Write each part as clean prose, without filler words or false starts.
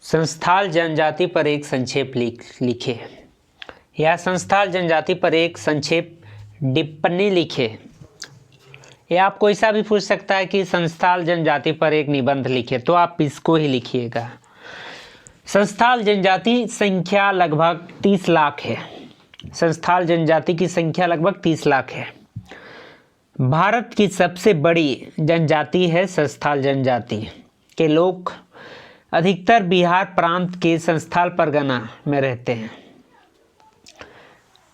संस्थाल जनजाति पर एक संक्षेप लिखे। या संस्थाल जनजाति पर एक संक्षेप टिप्पणी लिखे। या आपको ऐसा भी पूछ सकता है कि संस्थाल जनजाति पर एक निबंध लिखे, तो आप इसको ही लिखिएगा। संस्थाल जनजाति संख्या लगभग 30 लाख है। संस्थाल जनजाति की संख्या लगभग 30 लाख है। भारत की सबसे बड़ी जनजाति है संस्थाल जनजाति के लोग अधिकतर बिहार प्रांत के संस्थाल परगना में रहते हैं,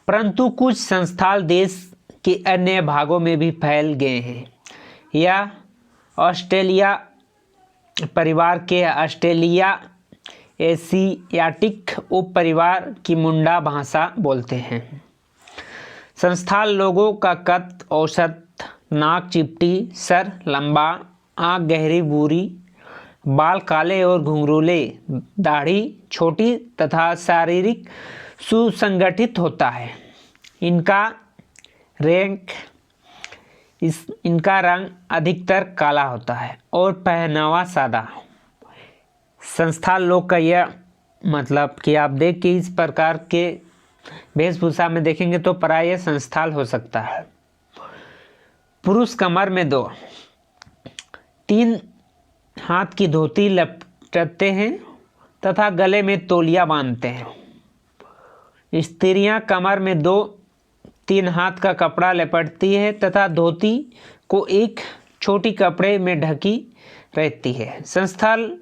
परंतु कुछ संस्थाल देश के अन्य भागों में भी फैल गए हैं। यह ऑस्ट्रेलिया परिवार के ऑस्ट्रेलिया एशियाटिक उप परिवार की मुंडा भाषा बोलते हैं। संस्थाल लोगों का कद औसत, नाक चिपटी, सर लंबा, आँख गहरी भूरी, बाल काले और घुंघरूले, दाढ़ी छोटी तथा शारीरिक सुसंगठित होता है। इनका रंग अधिकतर काला होता है और पहनावा सादा। संस्थाल लोग का यह मतलब कि आप देख के इस प्रकार के वेशभूषा में देखेंगे तो प्रायः संस्थाल हो सकता है। पुरुष कमर में 2-3 हाथ की धोती लपेटते हैं तथा गले में तौलिया बांधते हैं। स्त्रियां कमर में 2-3 हाथ का कपड़ा लपेटती है तथा धोती को एक छोटी कपड़े में ढकी रहती है। संस्थाल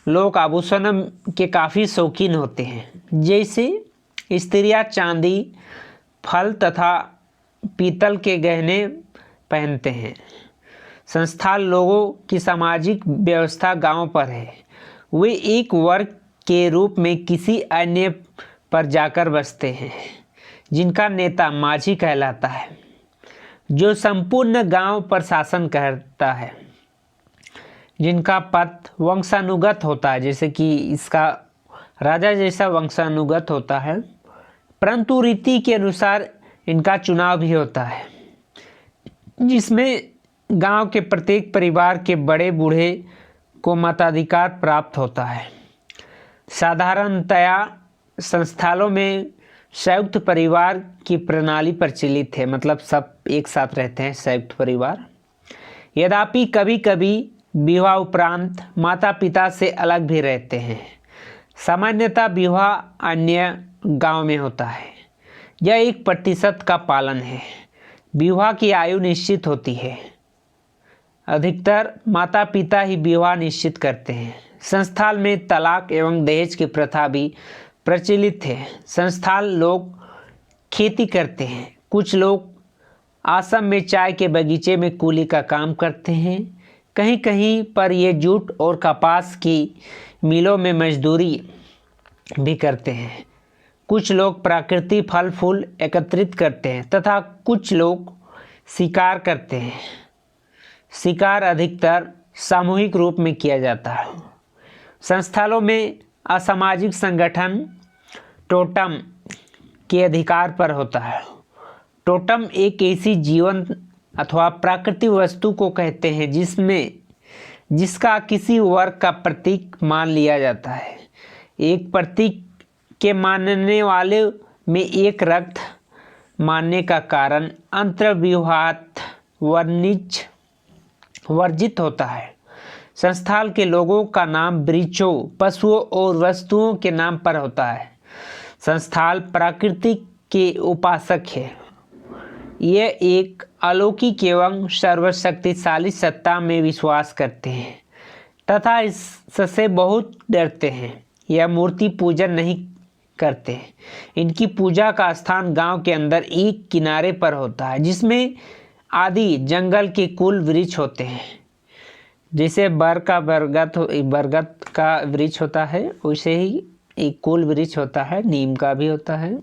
लोग आभूषणों के काफ़ी शौकीन होते हैं, जैसे स्त्रियां चांदी, फल तथा पीतल के गहने पहनते हैं। संस्थाल लोगों की सामाजिक व्यवस्था गांव पर है। वे एक वर्ग के रूप में किसी अन्य पर जाकर बसते हैं, जिनका नेता माझी कहलाता है, जो संपूर्ण गांव पर शासन करता है। जिनका पद वंशानुगत होता है, जैसे कि इसका राजा जैसा वंशानुगत होता है, परंतु रीति के अनुसार इनका चुनाव भी होता है, जिसमें गांव के प्रत्येक परिवार के बड़े बूढ़े को मताधिकार प्राप्त होता है। साधारणतया संस्थालों में संयुक्त परिवार की प्रणाली प्रचलित है, मतलब सब एक साथ रहते हैं, संयुक्त परिवार। यद्यपि कभी कभी विवाह उपरांत माता पिता से अलग भी रहते हैं। सामान्यतः विवाह अन्य गांव में होता है। यह 1% का पालन है। विवाह की आयु निश्चित होती है। अधिकतर माता पिता ही विवाह निश्चित करते हैं। संस्थाल में तलाक एवं दहेज की प्रथा भी प्रचलित है। संस्थाल लोग खेती करते हैं। कुछ लोग असम में चाय के बगीचे में कूली का काम करते हैं। कहीं कहीं पर ये जूट और कपास की मिलों में मजदूरी भी करते हैं। कुछ लोग प्राकृतिक फल फूल एकत्रित करते हैं तथा कुछ लोग शिकार करते हैं। शिकार अधिकतर सामूहिक रूप में किया जाता है। संस्थालों में असामाजिक संगठन टोटम के अधिकार पर होता है। टोटम एक ऐसी जीवन अथवा प्राकृतिक वस्तु को कहते हैं जिसका किसी वर्ग का प्रतीक मान लिया जाता है। एक प्रतीक के मानने वाले में एक रक्त मानने का कारण अंतर्विवाह वर्जित होता है। संस्थाल के लोगों का नाम वृक्षों, पशुओं और वस्तुओं के नाम पर होता है। संस्थाल प्रकृति के उपासक है। ये एक अलौकिक एवं सर्वशक्तिशाली सत्ता में विश्वास करते हैं तथा इससे बहुत डरते हैं। यह मूर्ति पूजन नहीं करते। इनकी पूजा का स्थान गांव के अंदर एक किनारे पर होता है, जिसमें आदि जंगल के कुल वृक्ष होते हैं। जैसे बरगद का वृक्ष होता है, वैसे ही एक कुल वृक्ष होता है, नीम का भी होता है।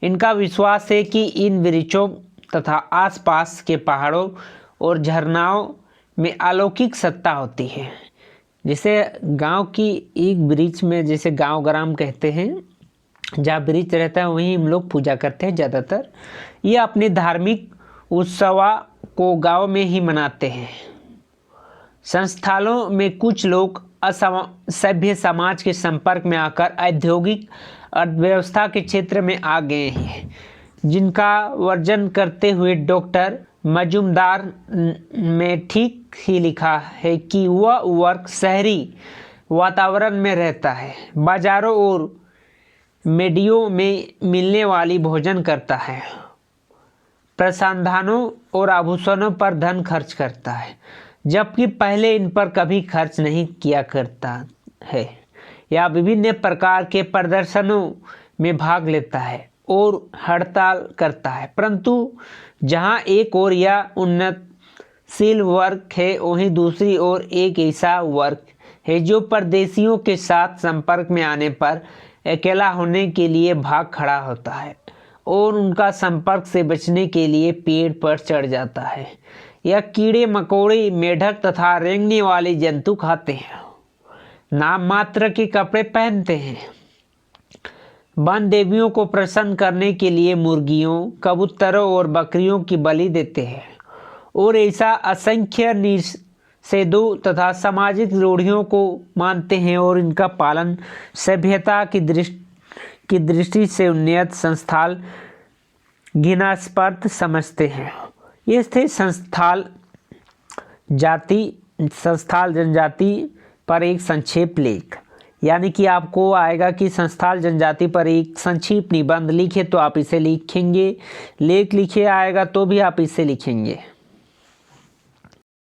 इनका विश्वास है कि इन वृक्षों तथा आसपास के पहाड़ों और झरनाओं में अलौकिक सत्ता होती है। जैसे गांव की एक वृक्ष में, जैसे गांव ग्राम कहते हैं, जहाँ वृक्ष रहता है वहीं हम लोग पूजा करते हैं ज़्यादातर। ये अपने धार्मिक उत्सव को गांव में ही मनाते हैं। संस्थानों में कुछ लोग सभ्य समाज के संपर्क में आकर औद्योगिक अर्थव्यवस्था के क्षेत्र में आ गए हैं, जिनका वर्णन करते हुए डॉक्टर मजूमदार ने ठीक ही लिखा है कि वह वर्ग शहरी वातावरण में रहता है, बाजारों और मेडियों में मिलने वाली भोजन करता है, प्रसाधनों और आभूषणों पर धन खर्च करता है, जबकि पहले इन पर कभी खर्च नहीं किया करता है, या विभिन्न प्रकार के प्रदर्शनों में भाग लेता है और हड़ताल करता है। परंतु जहां एक ओर यह उन्नतशील वर्ग है, वहीं दूसरी ओर एक ऐसा वर्ग है जो परदेशियों के साथ संपर्क में आने पर अकेला होने के लिए भाग खड़ा होता है और उनका संपर्क से बचने के लिए पेड़ पर चढ़ जाता है। यह कीड़े मकोड़े, मेढक तथा रेंगने वाले जंतु खाते हैं, नाम मात्र के कपड़े पहनते हैं, वन देवियों को प्रसन्न करने के लिए मुर्गियों, कबूतरों और बकरियों की बलि देते हैं और ऐसा असंख्य निषेधों तथा सामाजिक रूढ़ियों को मानते हैं और इनका पालन सभ्यता की दृष्टि से उन्नत संस्थाल घृणास्पद समझते हैं। ये थे संस्थाल जनजाति पर एक संक्षेप लेख। यानी कि आपको आएगा कि संस्थाल जनजाति पर एक संक्षिप्त निबंध लिखे तो आप इसे लिखेंगे, लेख लिखे आएगा तो भी आप इसे लिखेंगे।